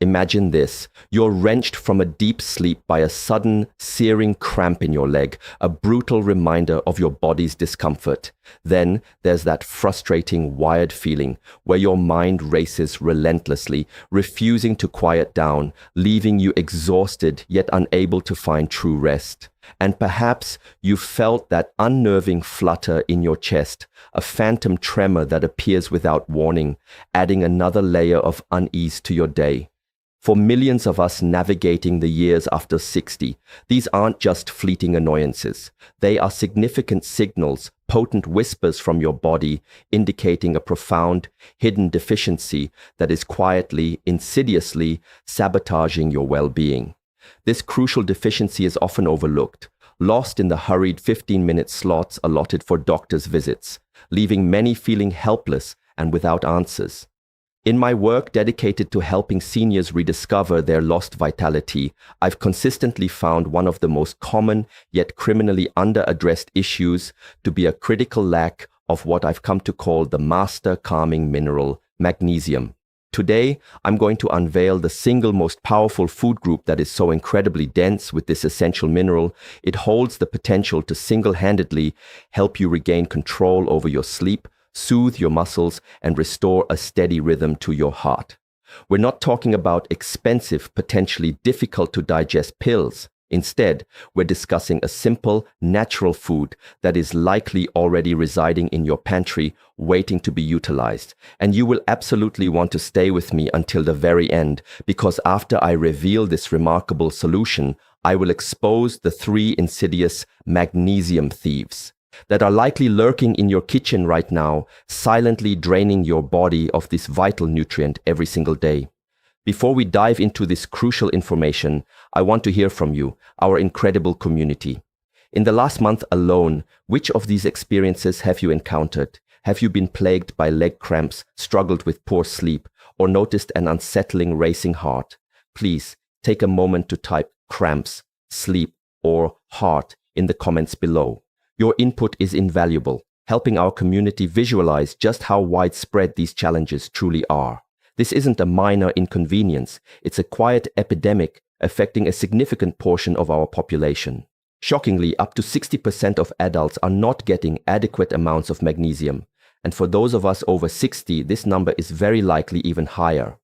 Imagine this. You're wrenched from a deep sleep by a sudden, searing cramp in your leg, a brutal reminder of your body's discomfort. Then there's that frustrating, wired feeling where your mind races relentlessly, refusing to quiet down, leaving you exhausted yet unable to find true rest. And perhaps you felt that unnerving flutter in your chest, a phantom tremor that appears without warning, adding another layer of unease to your day. For millions of us navigating the years after 60, these aren't just fleeting annoyances. They are significant signals, potent whispers from your body, indicating a profound, hidden deficiency that is quietly, insidiously sabotaging your well-being. This crucial deficiency is often overlooked, lost in the hurried 15-minute slots allotted for doctors' visits, leaving many feeling helpless and without answers. In my work dedicated to helping seniors rediscover their lost vitality, I've consistently found one of the most common yet criminally under-addressed issues to be a critical lack of what I've come to call the master calming mineral, magnesium. Today, I'm going to unveil the single most powerful food group that is so incredibly dense with this essential mineral. It holds the potential to single-handedly help you regain control over your sleep, soothe your muscles, and restore a steady rhythm to your heart. We're not talking about expensive, potentially difficult to digest pills. Instead, we're discussing a simple, natural food that is likely already residing in your pantry, waiting to be utilized. And you will absolutely want to stay with me until the very end, because after I reveal this remarkable solution, I will expose the 3 insidious magnesium thieves that are likely lurking in your kitchen right now, silently draining your body of this vital nutrient every single day. Before we dive into this crucial information, I want to hear from you, our incredible community. In the last month alone, which of these experiences have you encountered? Have you been plagued by leg cramps, struggled with poor sleep, or noticed an unsettling racing heart? Please take a moment to type cramps, sleep, or heart in the comments below. Your input is invaluable, helping our community visualize just how widespread these challenges truly are. This isn't a minor inconvenience, it's a quiet epidemic affecting a significant portion of our population. Shockingly, up to 60% of adults are not getting adequate amounts of magnesium, and for those of us over 60, this number is very likely even higher.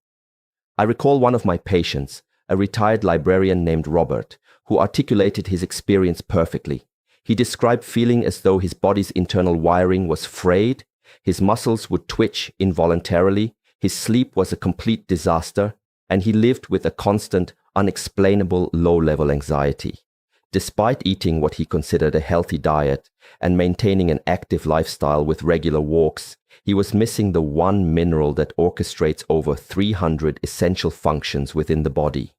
I recall one of my patients, a retired librarian named Robert, who articulated his experience perfectly. He described feeling as though his body's internal wiring was frayed, his muscles would twitch involuntarily, his sleep was a complete disaster, and he lived with a constant, unexplainable low-level anxiety. Despite eating what he considered a healthy diet and maintaining an active lifestyle with regular walks, he was missing the one mineral that orchestrates over 300 essential functions within the body.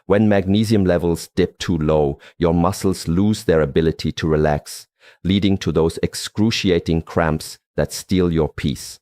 When magnesium levels dip too low, your muscles lose their ability to relax, leading to those excruciating cramps that steal your peace.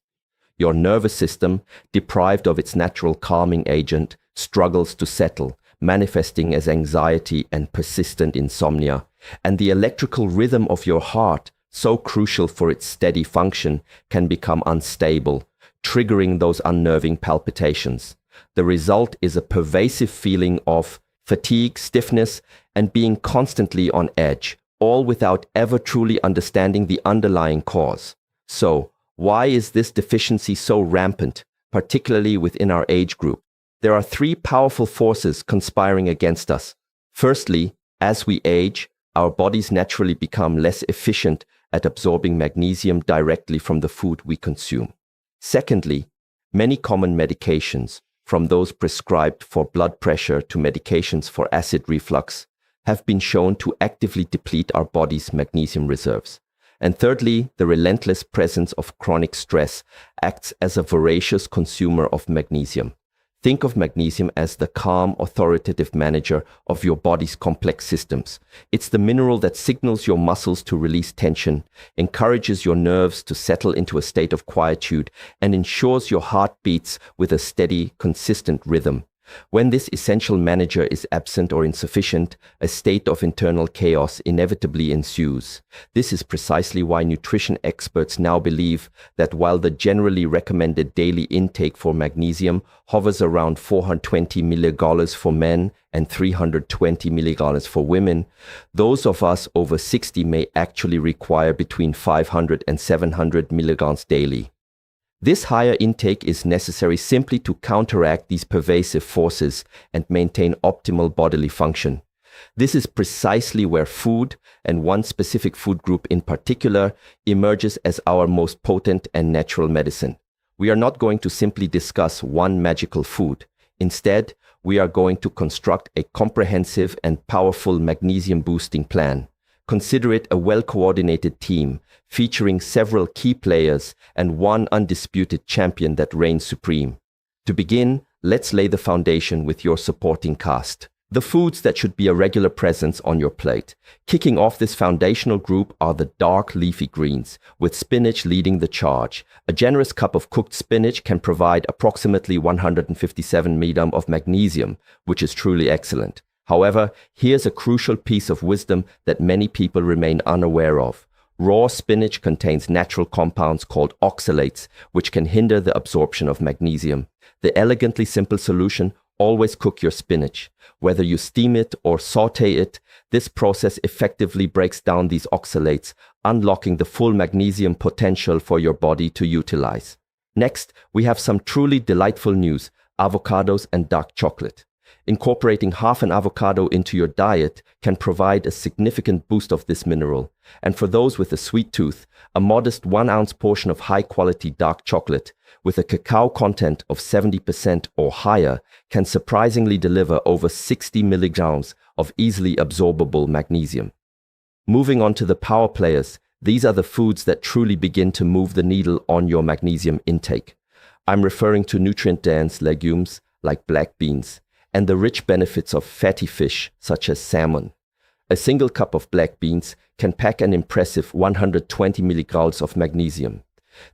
Your nervous system, deprived of its natural calming agent, struggles to settle, manifesting as anxiety and persistent insomnia. And the electrical rhythm of your heart, so crucial for its steady function, can become unstable, triggering those unnerving palpitations. The result is a pervasive feeling of fatigue, stiffness, and being constantly on edge, all without ever truly understanding the underlying cause. So, why is this deficiency so rampant, particularly within our age group? There are 3 powerful forces conspiring against us. Firstly, as we age, our bodies naturally become less efficient at absorbing magnesium directly from the food we consume. Secondly, many common medications, from those prescribed for blood pressure to medications for acid reflux, have been shown to actively deplete our body's magnesium reserves. And thirdly, the relentless presence of chronic stress acts as a voracious consumer of magnesium. Think of magnesium as the calm, authoritative manager of your body's complex systems. It's the mineral that signals your muscles to release tension, encourages your nerves to settle into a state of quietude, and ensures your heart beats with a steady, consistent rhythm. When this essential manager is absent or insufficient, a state of internal chaos inevitably ensues. This is precisely why nutrition experts now believe that while the generally recommended daily intake for magnesium hovers around 420 milligauss for men and 320 milligauss for women, those of us over 60 may actually require between 500 and 700 milligauss daily. This higher intake is necessary simply to counteract these pervasive forces and maintain optimal bodily function. This is precisely where food, and one specific food group in particular, emerges as our most potent and natural medicine. We are not going to simply discuss one magical food. Instead, we are going to construct a comprehensive and powerful magnesium boosting plan. Consider it a well-coordinated team, featuring several key players and one undisputed champion that reigns supreme. To begin, let's lay the foundation with your supporting cast. The foods that should be a regular presence on your plate. Kicking off this foundational group are the dark leafy greens, with spinach leading the charge. A generous cup of cooked spinach can provide approximately 157 mg of magnesium, which is truly excellent. However, here's a crucial piece of wisdom that many people remain unaware of. Raw spinach contains natural compounds called oxalates, which can hinder the absorption of magnesium. The elegantly simple solution: always cook your spinach. Whether you steam it or saute it, this process effectively breaks down these oxalates, unlocking the full magnesium potential for your body to utilize. Next, we have some truly delightful news: avocados and dark chocolate. Incorporating half an avocado into your diet can provide a significant boost of this mineral. And for those with a sweet tooth, a modest 1-ounce portion of high-quality dark chocolate with a cacao content of 70% or higher can surprisingly deliver over 60 milligrams of easily absorbable magnesium. Moving on to the power players, these are the foods that truly begin to move the needle on your magnesium intake. I'm referring to nutrient-dense legumes like black beans, and the rich benefits of fatty fish such as salmon. A single cup of black beans can pack an impressive 120 milligauss of magnesium.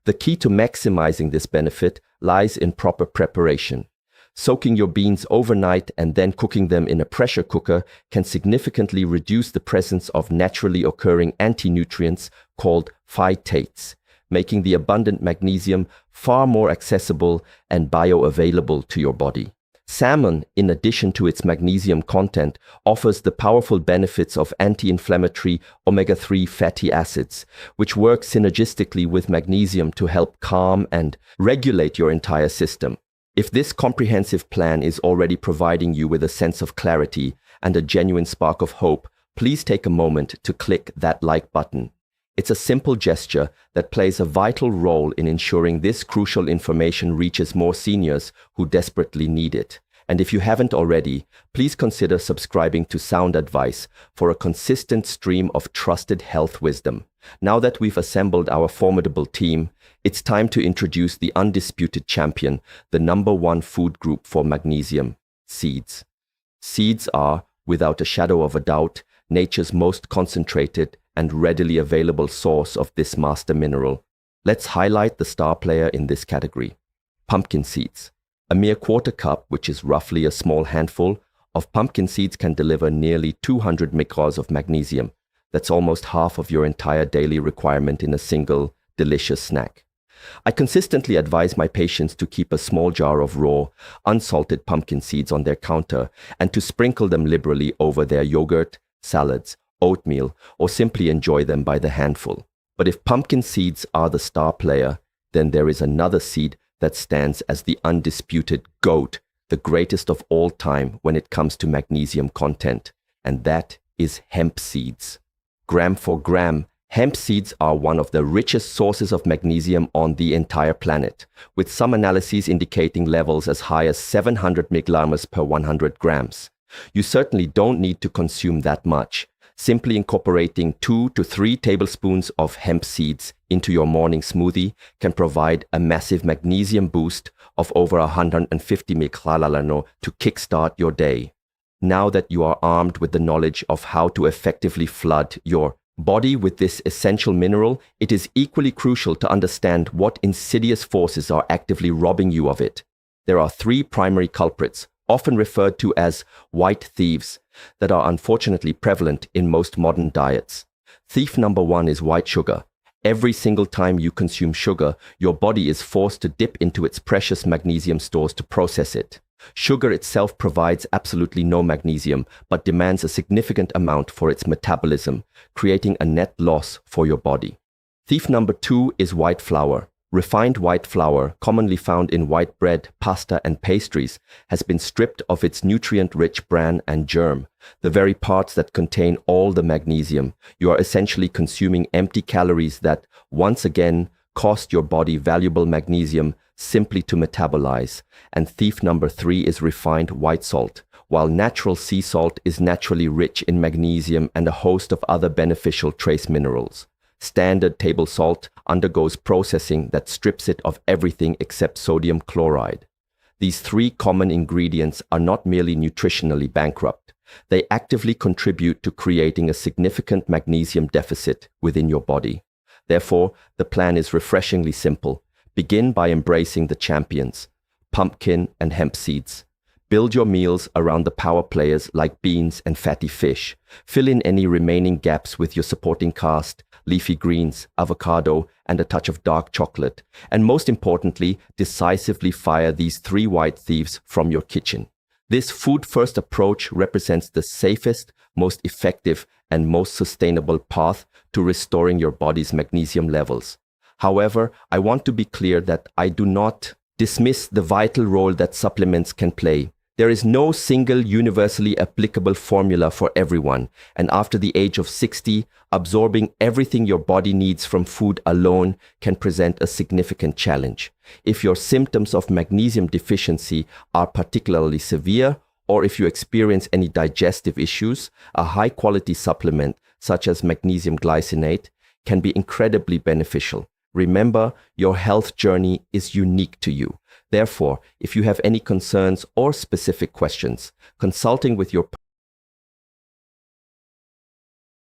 The key to maximizing this benefit lies in proper preparation. Soaking your beans overnight and then cooking them in a pressure cooker can significantly reduce the presence of naturally occurring anti-nutrients called phytates, making the abundant magnesium far more accessible and bioavailable to your body. Salmon, in addition to its magnesium content, offers the powerful benefits of anti-inflammatory omega-3 fatty acids, which work synergistically with magnesium to help calm and regulate your entire system. If this comprehensive plan is already providing you with a sense of clarity and a genuine spark of hope, please take a moment to click that like button. It's a simple gesture that plays a vital role in ensuring this crucial information reaches more seniors who desperately need it. And if you haven't already, please consider subscribing to Sound Advice for a consistent stream of trusted health wisdom. Now that we've assembled our formidable team, it's time to introduce the undisputed champion, the #1 food group for magnesium: seeds. Seeds are, without a shadow of a doubt, nature's most concentrated and readily available source of this master mineral. Let's highlight the star player in this category: pumpkin seeds. A mere quarter cup, which is roughly a small handful, of pumpkin seeds can deliver nearly 200 micrograms of magnesium. That's almost half of your entire daily requirement in a single, delicious snack. I consistently advise my patients to keep a small jar of raw, unsalted pumpkin seeds on their counter and to sprinkle them liberally over their yogurt, salads, oatmeal, or simply enjoy them by the handful. But if pumpkin seeds are the star player, then there is another seed that stands as the undisputed GOAT, the greatest of all time when it comes to magnesium content, and that is hemp seeds. Gram for gram, hemp seeds are one of the richest sources of magnesium on the entire planet, with some analyses indicating levels as high as 700 milligrams per 100 grams. You certainly don't need to consume that much. Simply incorporating 2 to 3 tablespoons of hemp seeds into your morning smoothie can provide a massive magnesium boost of over 150 mg to kickstart your day. Now that you are armed with the knowledge of how to effectively flood your body with this essential mineral, it is equally crucial to understand what insidious forces are actively robbing you of it. There are 3 primary culprits: often referred to as white thieves, that are unfortunately prevalent in most modern diets. Thief number one is white sugar. Every single time you consume sugar, your body is forced to dip into its precious magnesium stores to process it. Sugar itself provides absolutely no magnesium, but demands a significant amount for its metabolism, creating a net loss for your body. Thief number two is white flour. Refined white flour, commonly found in white bread, pasta, and pastries, has been stripped of its nutrient-rich bran and germ, the very parts that contain all the magnesium. You are essentially consuming empty calories that, once again, cost your body valuable magnesium simply to metabolize. And thief number three is refined white salt. While natural sea salt is naturally rich in magnesium and a host of other beneficial trace minerals, standard table salt undergoes processing that strips it of everything except sodium chloride. These three common ingredients are not merely nutritionally bankrupt. They actively contribute to creating a significant magnesium deficit within your body. Therefore, the plan is refreshingly simple. Begin by embracing the champions, pumpkin and hemp seeds. Build your meals around the power players like beans and fatty fish. Fill in any remaining gaps with your supporting cast, leafy greens, avocado, and a touch of dark chocolate. And most importantly, decisively fire these three white thieves from your kitchen. This food-first approach represents the safest, most effective, and most sustainable path to restoring your body's magnesium levels. However, I want to be clear that I do not dismiss the vital role that supplements can play. There is no single universally applicable formula for everyone, and after the age of 60, absorbing everything your body needs from food alone can present a significant challenge. If your symptoms of magnesium deficiency are particularly severe, or if you experience any digestive issues, a high-quality supplement such as magnesium glycinate can be incredibly beneficial. Remember, your health journey is unique to you. Therefore, if you have any concerns or specific questions, consulting with your